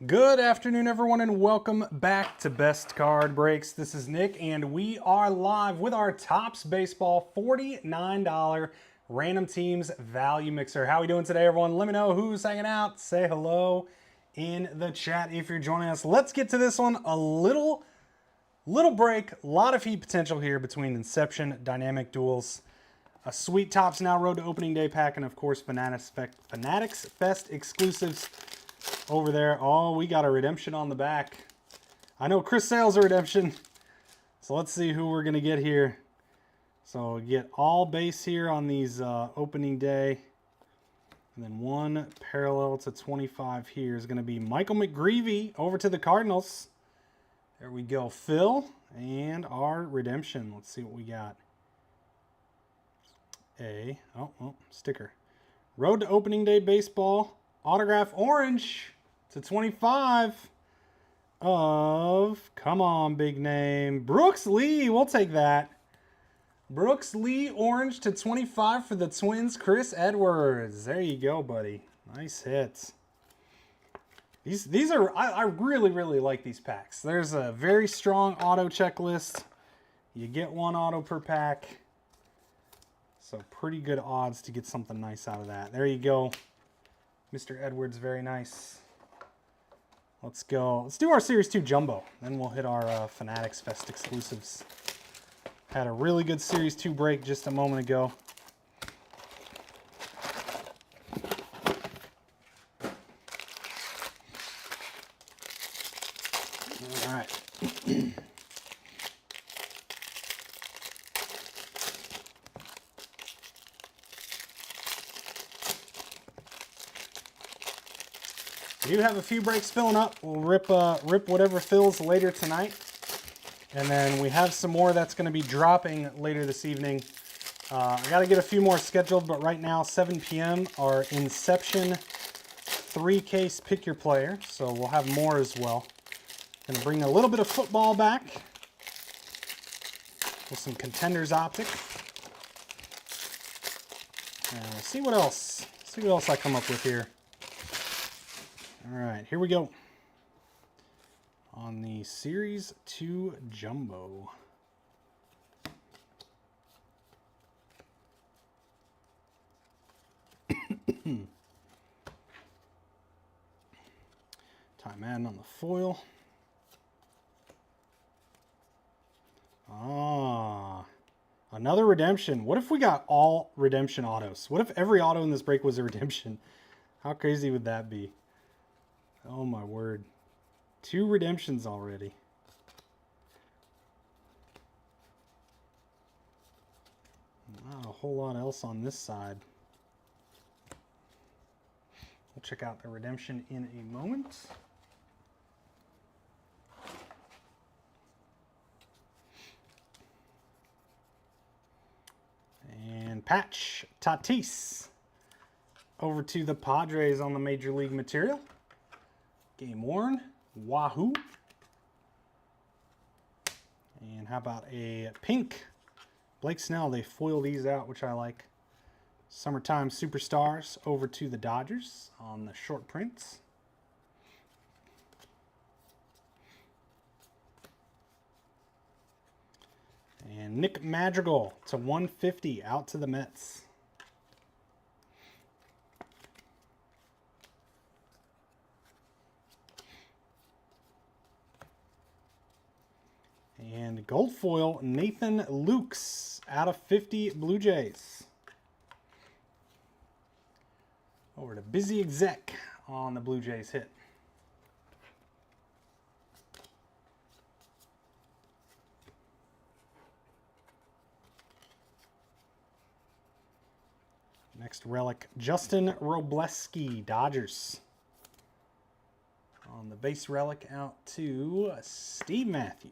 Good afternoon, everyone, and welcome back to Best Card Breaks. This is Nick, and we are live with our Topps Baseball $49 Random Teams Value Mixer. How are we doing today, everyone? Let me know who's hanging out. Say hello in the chat if you're joining us. Let's get to this one. A little break, a lot of heat potential here between Inception, Dynamic Duels, a sweet Topps Now Road to Opening Day pack, and of course Fanatics Fest exclusives over there. Oh, we got a redemption on the back. I know Chris Sale's a redemption. So let's see who we're going to get here. So we get all base here on these opening day. And then one parallel to 25 here is going to be Michael McGreevy over to the Cardinals. There we go, Phil. And our redemption. Let's see what we got. Sticker. Road to Opening Day Baseball. Autograph orange to 25 of, come on, big name, Brooks Lee. We'll take that. Brooks Lee orange to 25 for the Twins, Chris Edwards. There you go, buddy. Nice hits. These are, I really like these packs. There's a very strong auto checklist. You get one auto per pack. So pretty good odds to get something nice out of that. There you go. Mr. Edwards, very nice. Let's go. Let's do our Series 2 Jumbo. Then we'll hit our Fanatics Fest exclusives. Had a really good Series 2 break just a moment ago. All right. We do have a few breaks filling up. We'll rip whatever fills later tonight. And then we have some more that's going to be dropping later this evening. I got to get a few more scheduled, but right now, 7 p.m., our Inception 3-case Pick Your Player. So we'll have more as well. Going to bring a little bit of football back with some Contenders Optic. And we'll see what else. See what else I come up with here. All right, here we go. On the Series 2 Jumbo. Time Madden on the foil. Ah, another redemption. What if we got all redemption autos? What if every auto in this break was a redemption? How crazy would that be? Oh my word. 2 redemptions already. Not a whole lot else on this side. We'll check out the redemption in a moment. And Patch Tatis over to the Padres on the Major League material. Game worn, Wahoo. And how about a pink Blake Snell? They foil these out, which I like. Summertime Superstars over to the Dodgers on the short prints. And Nick Madrigal to 150 out to the Mets. And gold foil, Nathan Lukes out of 50 Blue Jays. Over to Busy Exec on the Blue Jays hit. Next relic, Justin Robleski, Dodgers. On the base relic out to Steve Matthew.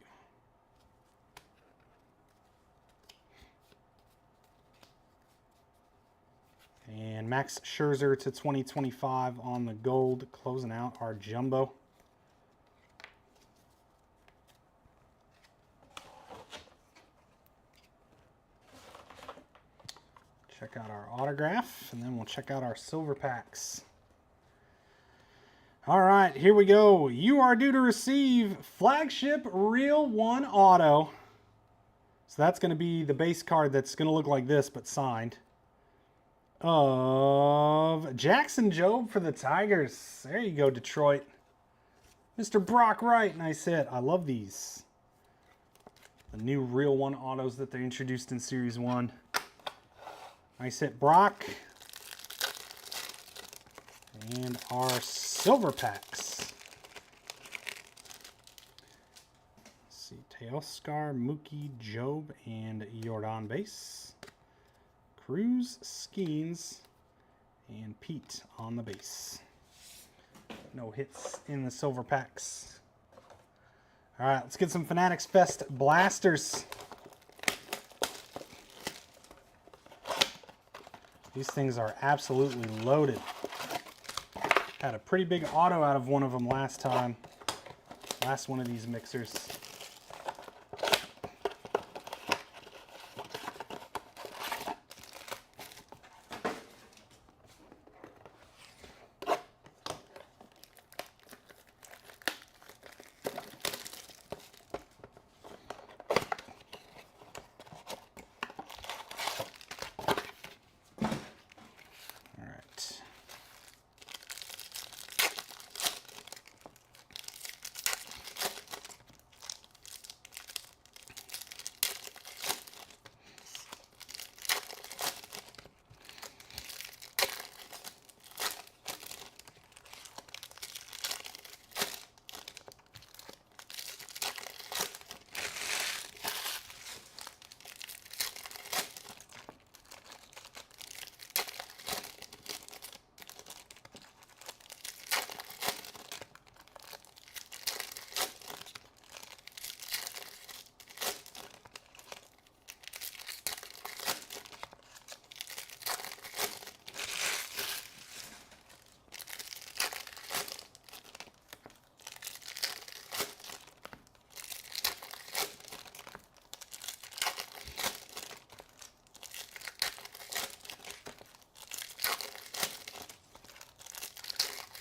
And Max Scherzer to 2025 on the gold, closing out our jumbo. Check out our autograph, and then we'll check out our silver packs. All right, here we go. You are due to receive Flagship Real 1 Auto. So that's going to be the base card that's going to look like this, but signed. Of Jackson Jobe for the Tigers. There you go, Detroit. Mr. Brock Wright, nice hit. I love these. The new Real 1 Autos that they introduced in Series 1. Nice hit, Brock. And our silver packs. Let's see, Teoscar, Mookie, Jobe, and Jordan base. Cruz, Skeens, and Pete on the base. No hits in the silver packs. All right, let's get some Fanatics Fest blasters. These things are absolutely loaded. Had a pretty big auto out of one of them last time. Last one of these mixers.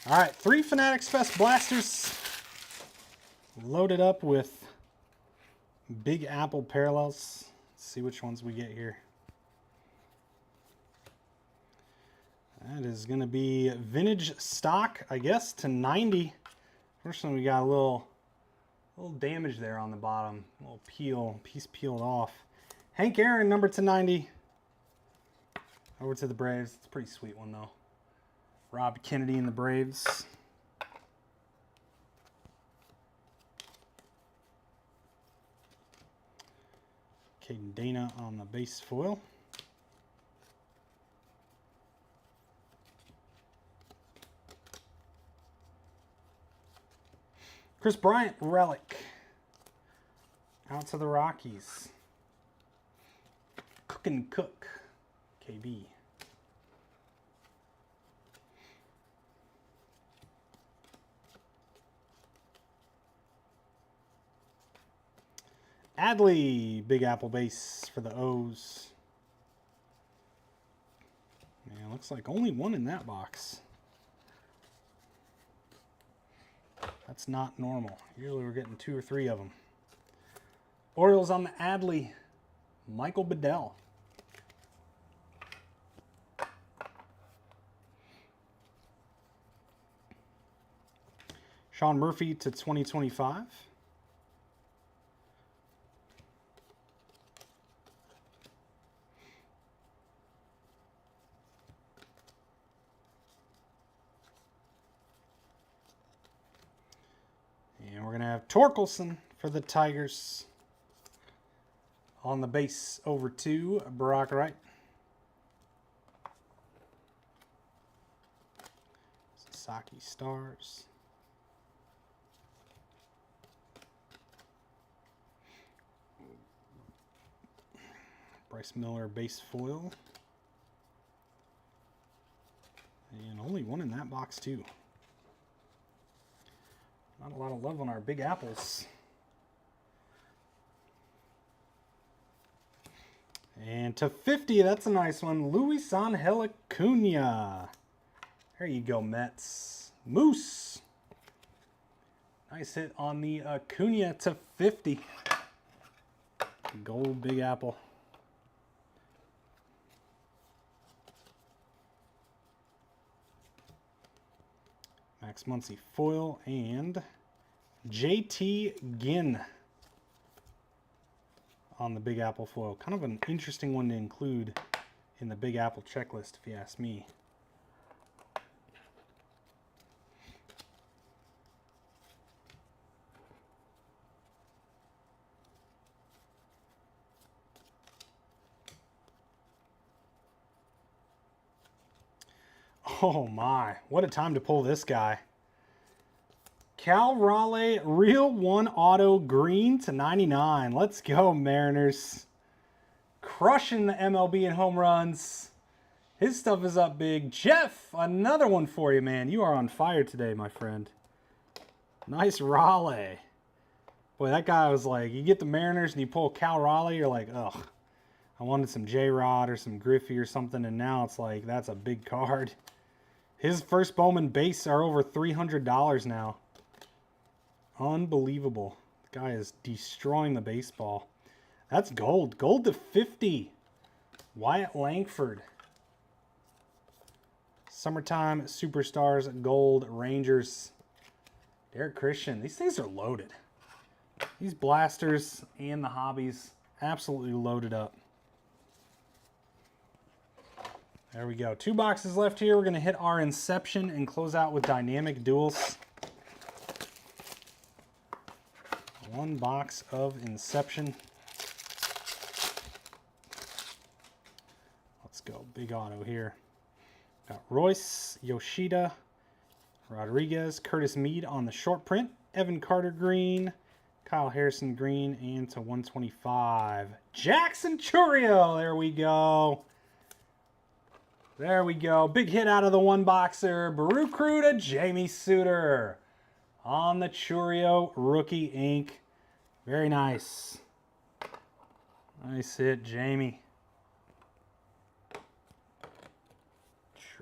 All right, 3 Fanatics Fest blasters loaded up with Big Apple parallels. Let's see which ones we get here. That is going to be vintage stock, I guess, to 90. Fortunately, we got a little damage there on the bottom. A little piece peeled off. Hank Aaron, number to 90. Over to the Braves. It's a pretty sweet one, though. Rob Kennedy and the Braves. Caden Dana on the base foil. Chris Bryant, relic. Out to the Rockies. Cook, KB. Adley, Big Apple base for the O's. Man, looks like only one in that box. That's not normal. Usually we're getting 2 or 3 of them. Orioles on the Adley, Michael Bedell. Sean Murphy to 2025. And we're going to have Torkelson for the Tigers. On the base, over to Brock Wright. Sasaki Stars. Bryce Miller base foil. And only one in that box, too. Not a lot of love on our Big Apples. And to 50, that's a nice one. Luis Angel Acuna. There you go, Mets. Moose Nice hit on the Acuna to 50. Gold Big Apple. Max Muncy foil and JT Ginn on the Big Apple foil. Kind of an interesting one to include in the Big Apple checklist, if you ask me. Oh my, what a time to pull this guy. Cal Raleigh, real 1 auto green to 99. Let's go, Mariners. Crushing the MLB in home runs. His stuff is up big. Jeff, another one for you, man. You are on fire today, my friend. Nice Raleigh. Boy, that guy was like, you get the Mariners and you pull Cal Raleigh, you're like, ugh. I wanted some J-Rod or some Griffey or something, and now it's like, that's a big card. His first Bowman base are over $300 now. Unbelievable. The guy is destroying the baseball. That's gold. Gold to 50. Wyatt Langford. Summertime Superstars Gold Rangers. Derek Christian. These things are loaded. These blasters and the hobbies absolutely loaded up. There we go. 2 boxes left here. We're going to hit our Inception and close out with Dynamic Duels. 1 box of Inception. Let's go. Big auto here. Got Royce, Yoshida, Rodriguez, Curtis Mead on the short print. Evan Carter green. Kyle Harrison green. And to 125. Jackson Chourio. There we go. There we go. Big hit out of the 1 boxer. Brew Crew to Jamie Suter on the Chourio rookie ink. Very nice. Nice hit, Jamie.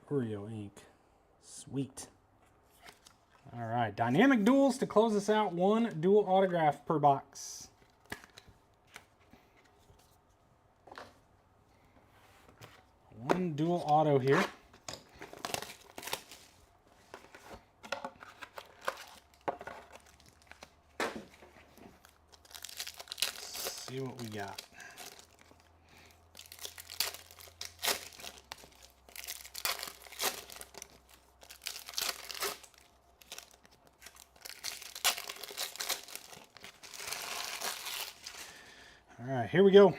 Chourio ink. Sweet. All right. Dynamic duels to close us out. 1 dual autograph per box. One dual auto here. Let's see what we got. All right, here we go.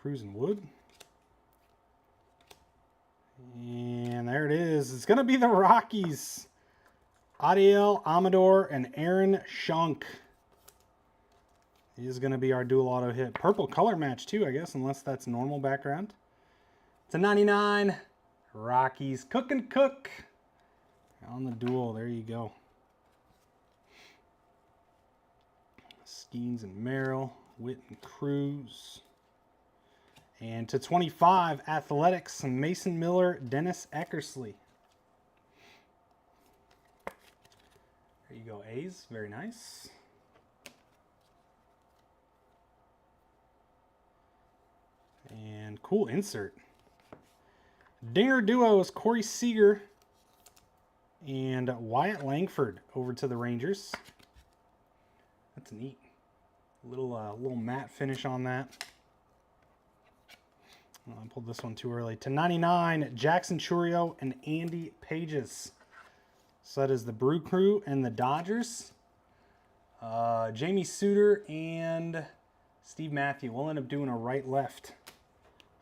Cruising Wood. And there it is. It's going to be the Rockies. Adiel Amador and Aaron Schunk. He is going to be our dual auto hit. Purple color match too, I guess, unless that's normal background. To 99. Rockies. Cook and Cook. On the dual. There you go. Skeens and Merrill. Witt and Cruz. And to 25, Athletics, Mason Miller, Dennis Eckersley. There you go, A's. Very nice. And cool insert. Dinger Duos, Corey Seager and Wyatt Langford over to the Rangers. That's neat. Little matte finish on that. I pulled this one too early. To 99, Jackson Chourio and Andy Pages. So that is the Brew Crew and the Dodgers. Jamie Suter and Steve Matthew. We'll end up doing a right-left.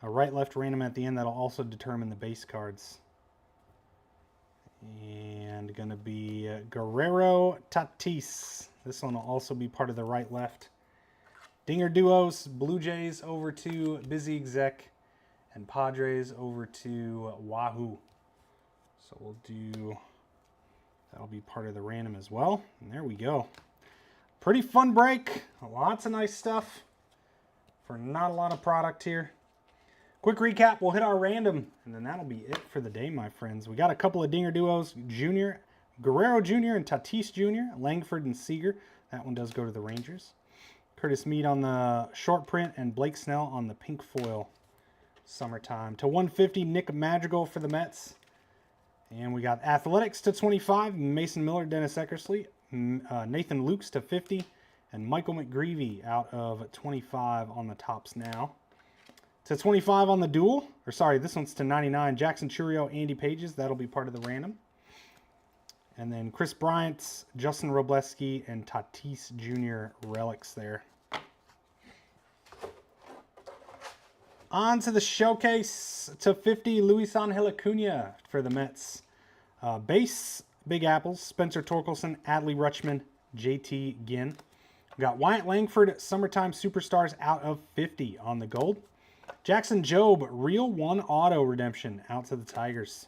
A right-left random at the end that'll also determine the base cards. And going to be Guerrero Tatis. This one will also be part of the right-left. Dinger Duos, Blue Jays over to Busy Exec. And Padres over to Wahoo. So we'll do, that'll be part of the random as well. And there we go. Pretty fun break. Lots of nice stuff for not a lot of product here. Quick recap, we'll hit our random, and then that'll be it for the day, my friends. We got a couple of Dinger Duos, Junior Guerrero Jr. and Tatis Jr., Langford and Seager. That one does go to the Rangers. Curtis Mead on the short print and Blake Snell on the pink foil. Summertime. To 150, Nick Madrigal for the Mets. And we got Athletics to 25, Mason Miller, Dennis Eckersley. Nathan Lukes to 50, and Michael McGreevy out of 25 on the tops now. To 25 on the dual, or sorry, this one's to 99, Jackson Churio, Andy Pages. That'll be part of the random. And then Chris Bryant, Justin Robleski, and Tatis Jr. relics there. On to the showcase to 50, Luis Angel Acuna for the Mets. Base, Big Apples, Spencer Torkelson, Adley Rutschman, JT Ginn. We got Wyatt Langford, Summertime Superstars out of 50 on the gold. Jackson Jobe, Real 1 Auto Redemption out to the Tigers.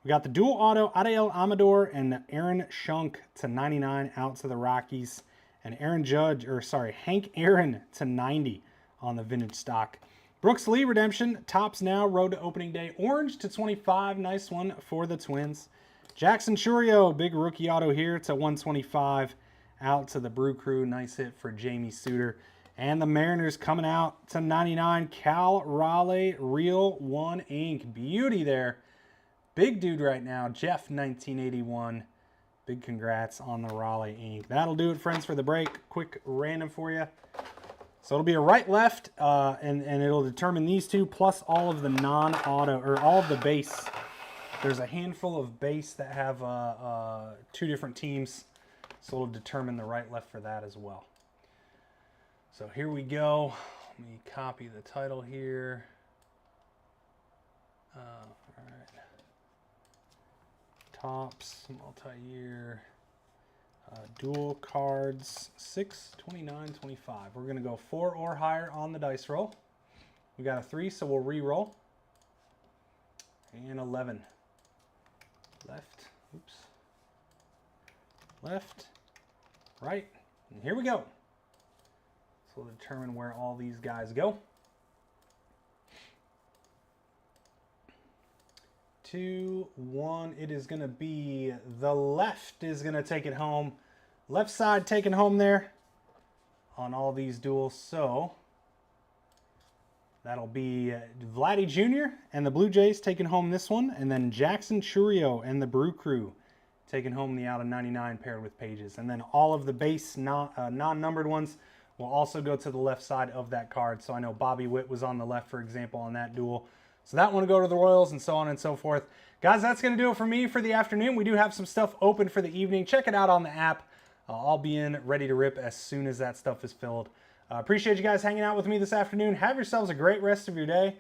We got the dual auto, Adael Amador and Aaron Schunk to 99 out to the Rockies. And Hank Aaron to 90 on the vintage stock. Brooks Lee redemption, tops now, road to opening day. Orange to 25, nice one for the Twins. Jackson Churio, big rookie auto here to 125 out to the Brew Crew. Nice hit for Jamie Suter. And the Mariners coming out to 99, Cal Raleigh, Real 1 Ink. Beauty there. Big dude right now, Jeff 1981. Big congrats on the Raleigh ink. That'll do it, friends, for the break. Quick random for you. So it'll be a right-left, and it'll determine these two plus all of the non-auto, or all of the base. There's a handful of base that have two different teams, so it'll determine the right-left for that as well. So here we go. Let me copy the title here. All right. Tops, multi-year, dual cards, 6, 29, 25. We're going to go 4 or higher on the dice roll. We got a 3, so we'll re-roll. And 11. Left, oops. Left, right, and here we go. So we'll determine where all these guys go. 2, 1, it is going to be the left is going to take it home. Left side taking home there on all these duels. So that'll be Vladdy Jr. and the Blue Jays taking home this one. And then Jackson Churio and the Brew Crew taking home the out of 99 paired with Pages. And then all of the base non-numbered ones will also go to the left side of that card. So I know Bobby Witt was on the left, for example, on that duel. So that one will go to the Royals and so on and so forth. Guys, that's going to do it for me for the afternoon. We do have some stuff open for the evening. Check it out on the app. I'll be in ready to rip as soon as that stuff is filled. Appreciate you guys hanging out with me this afternoon. Have yourselves a great rest of your day.